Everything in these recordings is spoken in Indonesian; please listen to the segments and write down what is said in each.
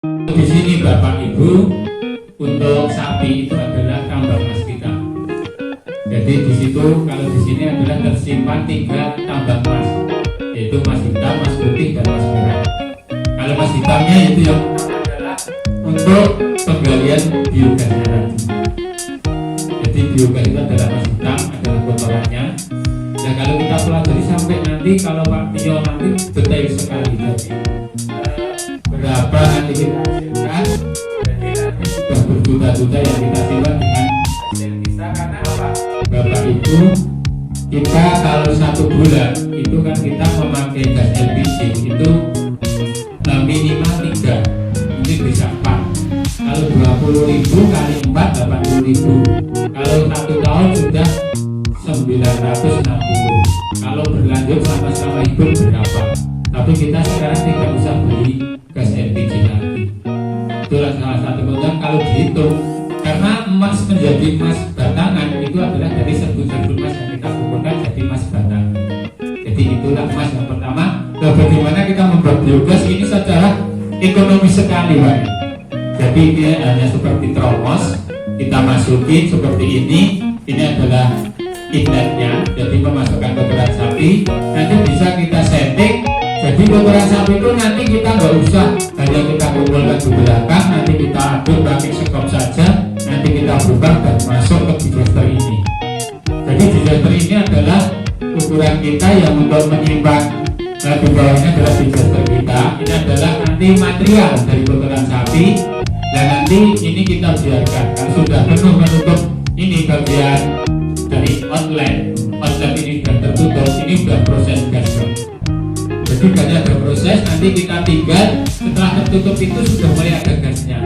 Di sini Bapak Ibu, untuk sapi itu adalah tambang emas kita. Jadi di situ kalau di sini adalah tersimpan 3 tambang emas, yaitu emas hitam, emas putih, dan emas merah. Kalau emas hitamnya itu yang adalah untuk penggalian biogasnya tadi. Jadi biogas itu adalah emas hitam, adalah kotorannya. Nah kalau kita pelajari sampai nanti, kalau Pak Tio nanti detail sekali jadi berapa nanti kita hasilkan. Jadi nanti sudah berjuta-juta yang kita simpan dengan hasil kita. Karena apa? Bapak Ibu, kita kalau 1 bulan itu kan kita memakai gas LPG itu minimal 3, mungkin bisa 4. Kalau 20.000 kali 4 80.000. Kalau 1 tahun sudah 960. Kalau berlanjut sama-sama hidup berapa? Tapi kita sekarang tidak usah beli gas LPG lagi. Itulah salah satu keuntungan kalau dihitung. Karena emas menjadi emas batangan itu adalah dari serbuk-serbuk emas yang kita kumpulkan jadi emas batangan. Jadi itulah emas yang pertama. Nah, bagaimana kita membuat biogas ini secara ekonomi sekali, Pak. Jadi ini hanya seperti termos, kita masukin seperti ini. Ini adalah inletnya, jadi memasukkan kotoran sapi. Nanti bisa kita setting. Jadi kotoran sapi itu nanti kita nggak usah hanya kita kumpulkan di belakang, nanti kita aduk pakai sekop saja, nanti kita buka dan masuk ke digester ini. Jadi digester ini adalah ukuran kita yang untuk menyimpan. Nah, di bawahnya adalah digester kita. Ini adalah nanti material dari kotoran sapi. Dan nanti ini kita biarkan. Kalau sudah penuh menutup ini bagian dari outlet ini sudah tertutup. Ini sudah proses gas. Jadi gasnya ada proses. Nanti kita tinggal setelah tertutup itu sudah mulai ada gasnya.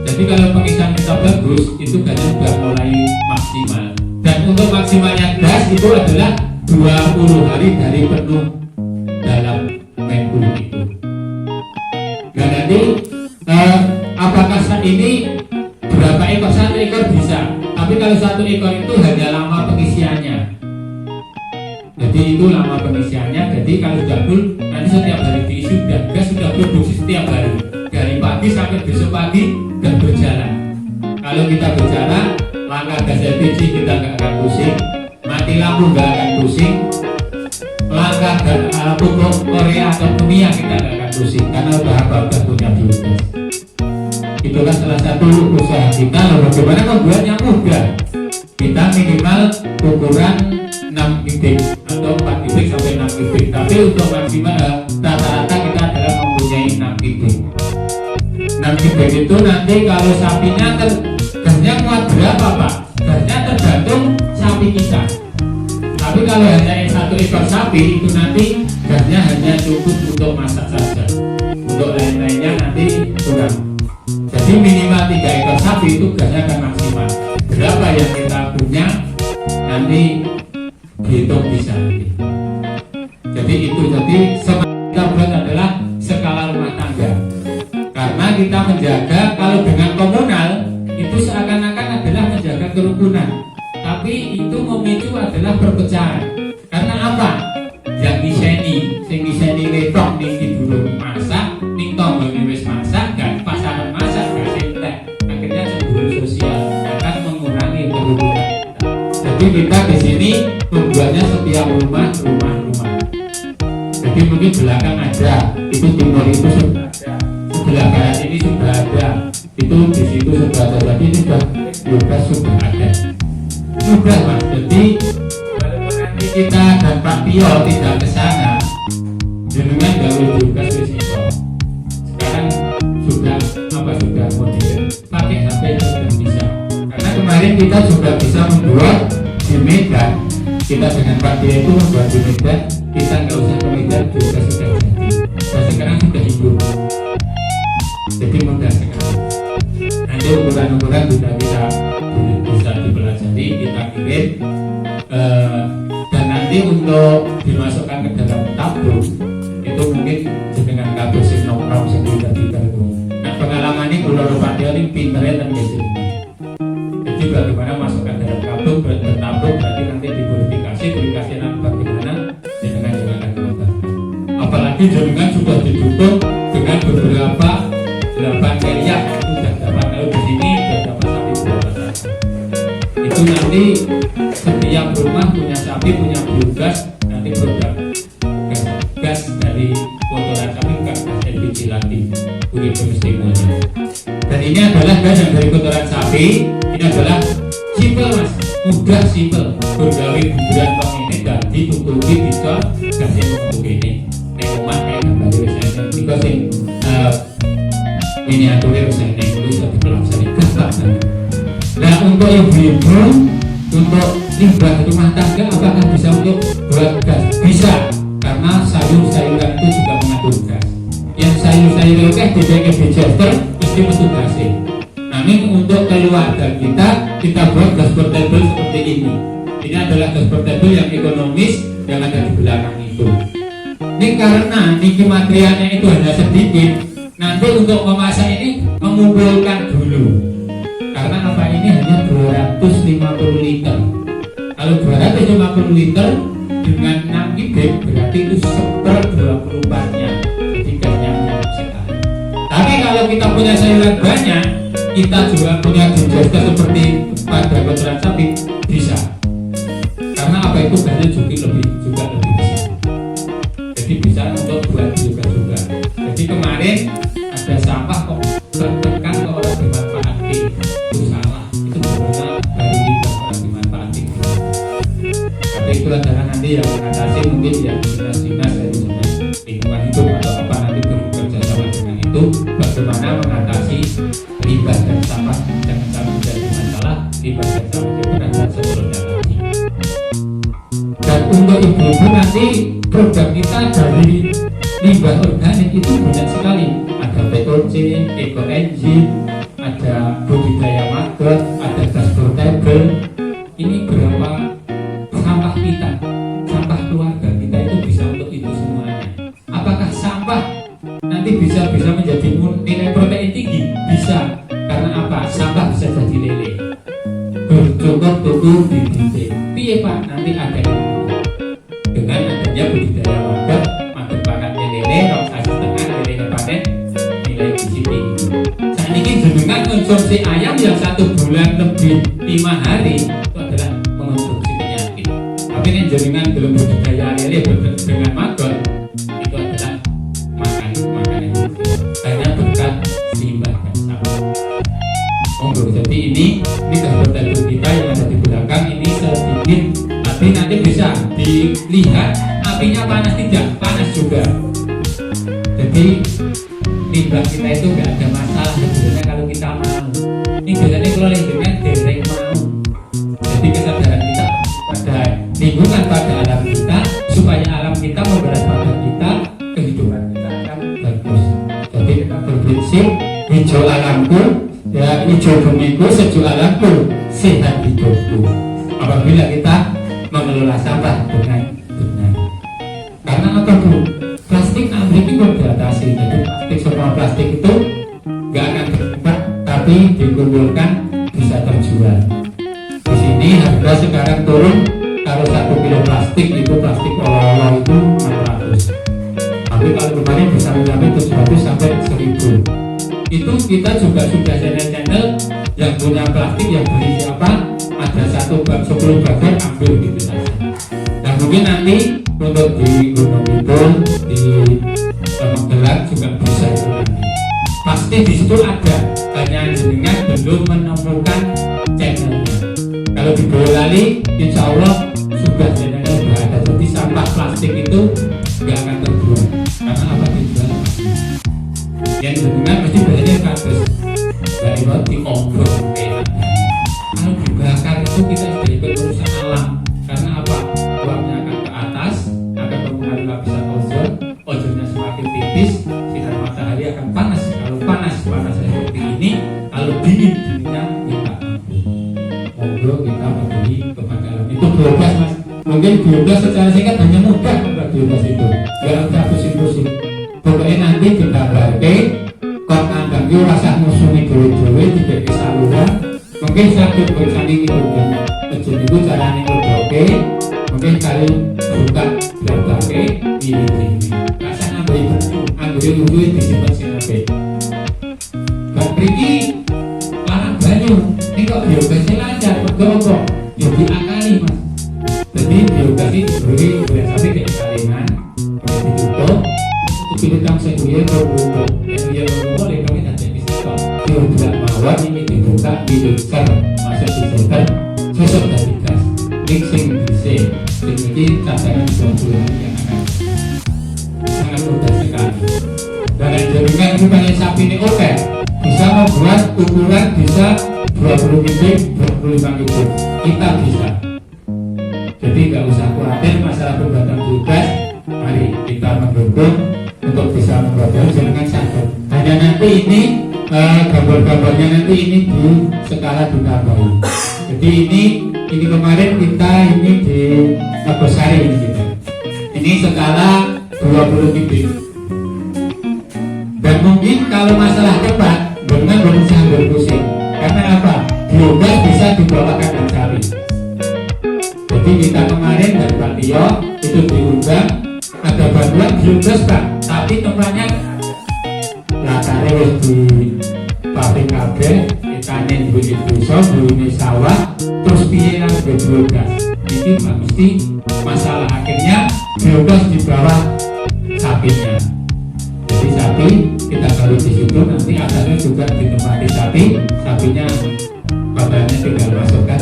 Jadi kalau pengisahan kita bagus, itu gasnya sudah mulai maksimal. Dan untuk maksimalnya gas itu adalah 20 hari dari penuh dalam minggu itu. Dan nanti apakah saat ini berapa ekor? 1 ekor bisa. Tapi kalau 1 ekor itu hanya lama pengisiannya. Jadi itu lama pengisiannya. Jadi kalau sudah full, nanti setiap hari diisi dan gas sudah produksi setiap hari dari pagi sampai besok pagi dan berjalan. Kalau kita berjalan, langkah gas LPG kita nggak akan pusing. Mati lampu nggak akan pusing, langkah dan pupuk Korea atau Tamiya kita nggak akan pusing karena udah punya biogas. Itulah salah satu usaha kita. Bagaimana membuatnya mudah? Kita minimal ukuran 6 kubik atau 4 kubik sampai 6 kubik. Tapi untuk maksimal rata-rata kita adalah mempunyai 6 kubik. 6 kubik itu nanti kalau sapinya gasnya kuat berapa, Pak? Gasnya tergantung sapi kita. Tapi kalau hanya 1 ekor sapi itu nanti gasnya hanya cukup untuk masak saja. Untuk lain-lainnya nanti kurang. Jadi minimal 3 ekor sapi itu gasnya akan maksimal. Berapa yang kita punya nanti dihitung bisa nanti. Jadi itu kita buat adalah skala rumah tangga. Karena kita menjaga kalau dengan komunal itu seakan-akan adalah menjaga kerukunan. Tapi itu memicu adalah perpecahan. Karena apa? Yang diseni wetok ning dulu masak, ning tonggo wis masak, gak pasaran masak, gak sentek. Akhirnya cemburu sosial akan mengurangi kerukunan. Jadi kita di sini membuatnya setiap rumah. Jadi mungkin belakang ada, itu timur itu sudah ada, sebelah barat ini sudah ada, itu di situ sudah ada. Jadi ini sudah ada. Mudah, Mas. Jadi walaupun nanti kita dan Pak Tio tidak ke sana, jenengan gawe biogas risiko. Sekarang sudah modern, pakai HP sudah bisa. Karena kemarin kita sudah bisa membuat di Medan. Kita dengan Pak Tio itu membuat di Medan. Kita nggak usah ke Medan, biogas sudah jadi. Dan sekarang sudah hidup. Jadi mudah sekali. Nanti ukuran-ukuran sudah bisa dipelajari, kita kirim dan nanti untuk dimasukkan ke dalam tabung itu mungkin dengan kabel sinokrom sendiri itu. Nah pengalaman ini kalau Pak Tio ini pinternya dan gitu. Jadi bagaimana masukkan dalam tabung bertabung berarti nanti dipurifikasi nanti bagaimana dengan akan dilakukan. Apalagi jaringan sudah didukung dengan beberapa 8 miliar itu sudah dapat. Kalau di sini sudah dapat sapi berapa saja. Itu nanti setiap rumah punya sapi, punya biogas, nanti produk gas dari kotoran sapi, bukan gas LPG lagi, urin domestiknya. Dan ini adalah gas yang dari kotoran sapi. Ini adalah simple mas, mudah simple. Bergawe buburan tong ini dan ditutupi bisa gasnya untuk ini. Rumah kayak dari misalnya tiga sih miniaturnya misalnya bisa dilaksanakan. Nah untuk ibu-ibu untuk limbah rumah tangga apakah bisa untuk buat gas? Bisa, karena sayur-sayuran itu juga mengandung gas. Yang sayur-sayuran itu dijadikan digester mesti metu gasnya. Namun untuk keluarga kita buat gas portable seperti ini. Ini adalah gas portable yang ekonomis yang ada di belakang itu. Ini karena niki materialnya itu hanya sedikit, nanti untuk memasak ini mengumpulkan dulu. Karena apa ini hanya 250 liter. Kalau 250 liter dengan 6 kubik berarti itu 1/24-nya. Jadi gasnya banyak sekali. Tapi kalau kita punya sayuran banyak, kita juga punya digester seperti pada kotoran sapi bisa. Karena apa itu gasnya juga lebih besar. Jadi bisa untuk buat juga. Jadi kemarin ada sampah kok tertekan ke orang dimanfaatkan, itu salah. Itu benar dari orang dimanfaatkan. Tapi itu adalah nanti yang mengatasi mungkin ya dinas-dinas dari lingkungan hidup atau apa nanti bekerja sama dengan itu bagaimana mengatasi limbah dan sampah. Jangan sampai jadi masalah limbah dan sampah itu adalah sebelumnya lagi. Dan untuk ibu-ibu nanti program kita dari limbah organik itu banyak sekali. Ada POC, eco engine, ada budidaya maggot, ada gas portable. Ini berapa sampah kita, sampah keluarga kita itu bisa untuk itu semuanya. Apakah sampah nanti bisa menjadi nilai protein tinggi? Bisa. Karena apa? Sampah bisa jadi lele. Bercukup tubuh bibit. Piye Pak? Nanti ada dengan adanya budidaya maggot panennya lele, rong sasi setengah lele panen nilai gizi tinggi. Saat ini jenengan konsumsi ayam yang 1 bulan lebih 5 hari itu adalah mengonsumsi penyakit. Tapi ini jenengan belum budidaya lele dengan maggot itu adalah makanan hanya berkat limbah dan sampah. Jadi ini kegiatan kita yang ada di belakang ini sedikit. Tapi nanti bisa dilihat apinya panas tidak, panas juga. Jadi limbah kita itu nggak ada masalah sebenarnya kalau kita mau. Ini biasanya kalau lingkungan dereng mau. Jadi kesadaran kita pada lingkungan, pada alam kita, supaya alam kita membalas pada kita, kehidupan kita akan bagus. Jadi kita berprinsip hijau alamku, ya hijau bumiku, sejuk alamku, sehat hidupku. Apabila kita mengelola sampah dengan benar. Karena apa Bu? Plastik ambruk itu beratasi. Jadi semua plastik itu nggak akan berlipat, tapi dikumpulkan bisa terjual. Di sini harga sekarang turun. Kalau 1 kilo plastik itu plastik olok-olok itu 600. Tapi kalau kemarin bisa mencapai 700 sampai 1000. Itu kita juga sudah channel-channel yang punya plastik yang beli siapa? Ada 10 bagian ambil gitu saja. Dan mungkin nanti untuk di Gunung Kidul, di Magelang juga bisa itu nanti. Pasti di situ ada, hanya jenengan belum menemukan channelnya. Kalau di Boyolali, insya Allah sudah channelnya sudah ada. Jadi sampah plastik itu nggak akan terbuang. Karena apa dijual? Yang jenengan mesti biasanya kasus dari roti ombak enak. Kalau dibakar itu kita sudah ikut urusan alam. Karena apa? Uapnya akan ke atas, akan mempengaruhi lapisan ozon. Ozonnya semakin tipis, sinar matahari akan panas. Kalau panas seperti ini. Kalau dinginnya kita ngobrol, kita membeli kepada alam. Itu biogas mas. Mungkin biogas secara singkat hanya mudah membuat biogas itu. Gak usah pusing-pusing. Pokoknya nanti kita berarti kok ngandang itu rasa musuhi dulu-dulu tidak saluran. Mungkin sakit bersanding itu kan kecil itu caranya ngedoke. Mungkin kali buka belakangnya ini rasanya ambil itu disimpan sinape. Beriki larang banyu. Ini kok biogasnya lancar, kok ya diakali mas. Jadi biogas ini diberi biasanya kayak salingan, ditutup, pilih tang seduya berbuka, yang boleh kami nanti bisa. Dia tidak mawar ini dibuka, didukar, masuk di filter, sosok dari gas, mixing bisa. Jadi cadangan 20 yang akan sangat mudah sekali. Dan jaringan bukannya sapi ini oke, bisa membuat ukuran bisa 20 kubik, 25 kubik, kita bisa. Jadi nggak usah khawatir masalah pembuatan biogas. Mari kita mendukung untuk bisa membuat jaringan sahabat. Hanya nanti ini gambar-gambarnya nanti ini di skala ditambahi. Jadi ini kemarin kita ini di Nagosari ini kita. Ini skala 20 kubik. Dan mungkin kalau masalah cepat, dengan berusaha berpusing. Karena apa? Biogas bisa dibawakan dan cari. Jadi kita kemarin dari Pak Tio itu diundang ada bantuan biogas Pak, tapi tempatnya latarnya di pabrik kabel, ikannya di desa, di sawah, terus piye yang biogas. Ini mesti masalah akhirnya biogas di bawah sapinya. Jadi sapi kita kalau di situ nanti asalnya juga ditempati sapi, sapinya badannya tinggal masukkan,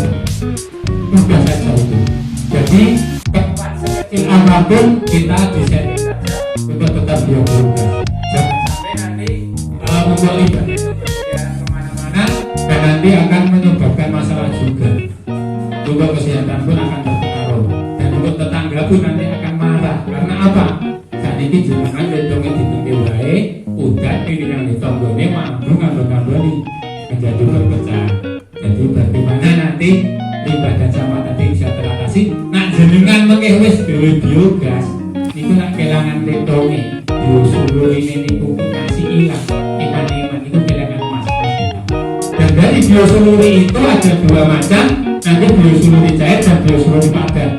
mudah saja itu. Jadi tempat sekecil apapun kita desain saja untuk tetap biogas. Jangan sampai nanti membuat libat itu berjalan kemana-mana dan nanti akan menyebabkan masalah juga. Untuk kesehatan pun akan terpengaruh dan untuk tetangga pun nanti akan marah. Karena apa? Saat ini jangan lentongnya ditinggi baik, udah ini yang ditonggolnya mampu ngandung-ngandung menjadi berpecah. Jadi bagaimana nanti limbah dan sampah tadi bisa teratasi. Nak jenengan pakai wis dewe biogas, niku nak kelangan lentongnya, biosulu ini niku kasih hilang, iman-iman itu kelangan emas. Dan dari biosuluri itu ada dua macam, nanti biosuluri cair dan biosuluri padat.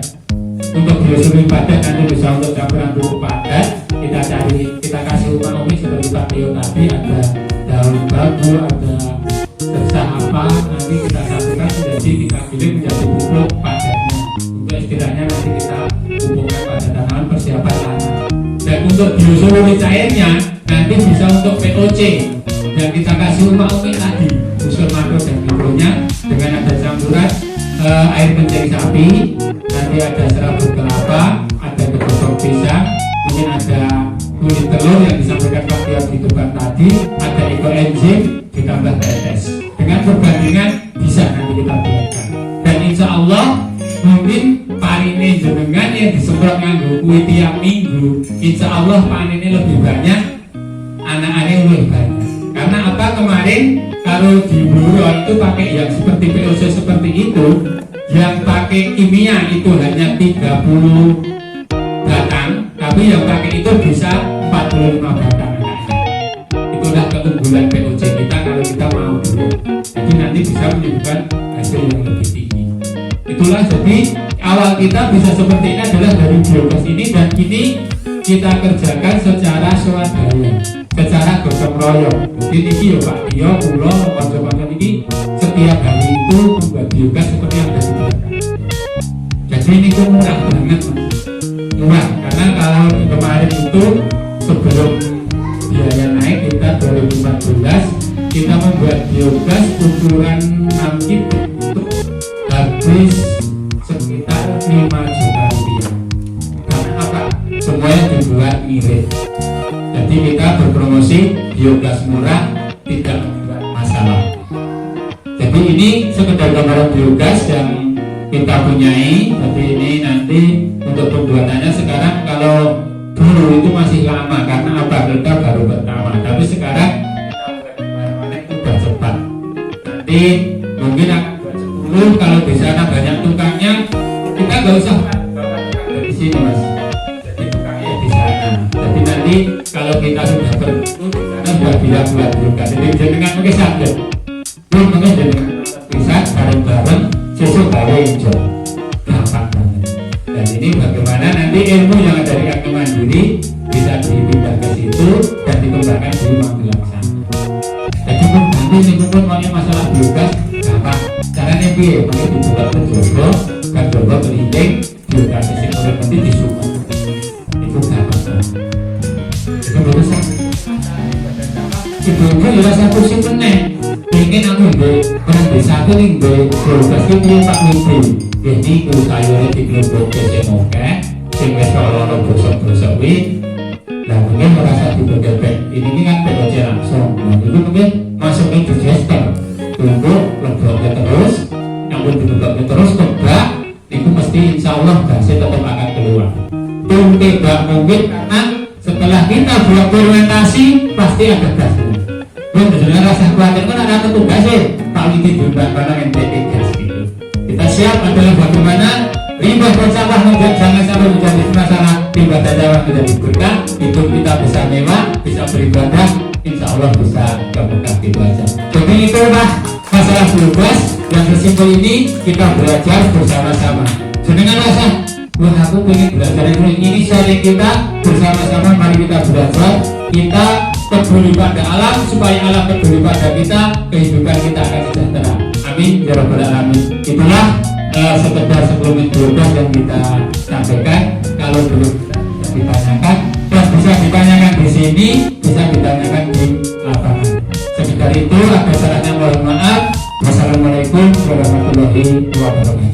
Untuk biosuluri padat nanti bisa untuk campuran pupuk padat, kita kasih umami seperti Pak Tio tadi, ada daun bambu, ada tersah apa, nanti kita satukan menjadi kita pilih menjadi pupuk padatnya. Untuk istilahnya nanti kita pupukkan pada tanaman persiapan tanam. Dan untuk biosuluri cairnya nanti bisa untuk POC dan kita kasih umami tadi unsur makro dan mikronya dengan ada campuran air kencing sapi, nanti ada serabut kelapa, ada kedokong pisang, mungkin ada kulit telur yang disampaikan Pak Tio di depan tadi, ada ekoenzim ditambah tetes. Dengan perbandingan bisa nanti kita buatkan. Dan insya Allah mungkin panennya jenengan yang disemprot nganggo kuwi tiap minggu, insya Allah panennya lebih banyak, anak-anaknya lebih banyak. Karena apa, kemarin kalau di Bluro itu pakai yang seperti POC seperti itu, yang pakai kimia itu hanya 30 batang, tapi yang pakai itu bisa 45 batang. Itulah keunggulan POC kita kalau kita mau dulu. Jadi nanti bisa menyebabkan hasil yang lebih tinggi. Itulah jadi awal kita bisa seperti ini adalah dari biogas ini, dan ini kita kerjakan secara swadaya, secara gotong royong. Jadi ini ya Pak Tio, Pulau, konco-konco ini setiap hari itu membuat biogas seperti yang ada di belakang. Jadi ini kok murah banget, murah. Karena kalau kemarin itu sebelum biaya naik kita 2014 kita membuat biogas ukuran 6 kilo itu habis sekitar 5 juta rupiah. Karena apa? Semuanya dibuat mirip. Jadi kita berpromosi biogas murah, tidak membuat masalah. Jadi ini sekedar gambaran biogas yang kita punyai. Jadi ini nanti untuk pembuatannya sekarang, kalau dulu itu masih lama karena apa, kita baru pertama. Tapi sekarang kita mulai itu sudah cepat. Nanti mungkin akan buat 10, kalau di sana banyak tukangnya, kita nggak usah bawa tukang dari sini mas. Jadi tukangnya di sana. Jadi nanti kalau kita sudah berkumpul di sana sudah buat biogas. Jadi jangan pakai sabun. Belum mungkin jangan bisa bareng-bareng sesuk gawe hijau. Gampang banget. Dan ini bagaimana nanti ilmu yang ada di Kaki Mandiri bisa dipindah ke situ dan dikembangkan di Magelang sana. Jadi Tapi ini pun masalah biogas gampang. Caranya piye? Maka dibuka ke Jogo, kan Jogo berinding biogas sing urip nanti disumet. Itu gampang. Itu berusaha. Ibu-ibu ya rasa pusing meneh. Pengen aku nggo orang desa aku ning nggo biogas iki piye Pak Midi. Jadi ku sayure dikelompok sing oke, sing wis ora bosok-bosok kuwi. Nah mungkin merasa dibebek ini kan POC langsung. Nah itu mungkin masukin digester untuk leboknya terus, yang pun dibebeknya terus tebak itu mesti insya Allah gasnya tetap akan keluar. Tidak mungkin karena setelah kita buat fermentasi pasti ada gasnya. Sebenarnya rasa khawatir kan ada tugasnya Pak Widi juga karena NTT gas gitu. Kita siap adalah bagaimana rimbah bersama jangan sampai menjadi masalah rimbah dakwah menjadi berkah, hidup kita bisa mewah, bisa beribadah, insya Allah bisa berkah gitu aja. Jadi itulah masalah bebas yang sesimpel ini kita belajar bersama-sama. Dengan rasa, wah aku ingin belajar ini sharing kita bersama-sama. Mari kita belajar, kita peduli pada alam supaya alam peduli pada kita, kehidupan kita akan sejahtera. Amin ya rabbal alamin. Itulah sekedar sebelum itu yang kita sampaikan. Kalau belum ditanyakan dan bisa ditanyakan di sini, bisa ditanyakan di lapangan. Sekedar itu, ada salahnya mohon maaf. Wassalamualaikum warahmatullahi wabarakatuh.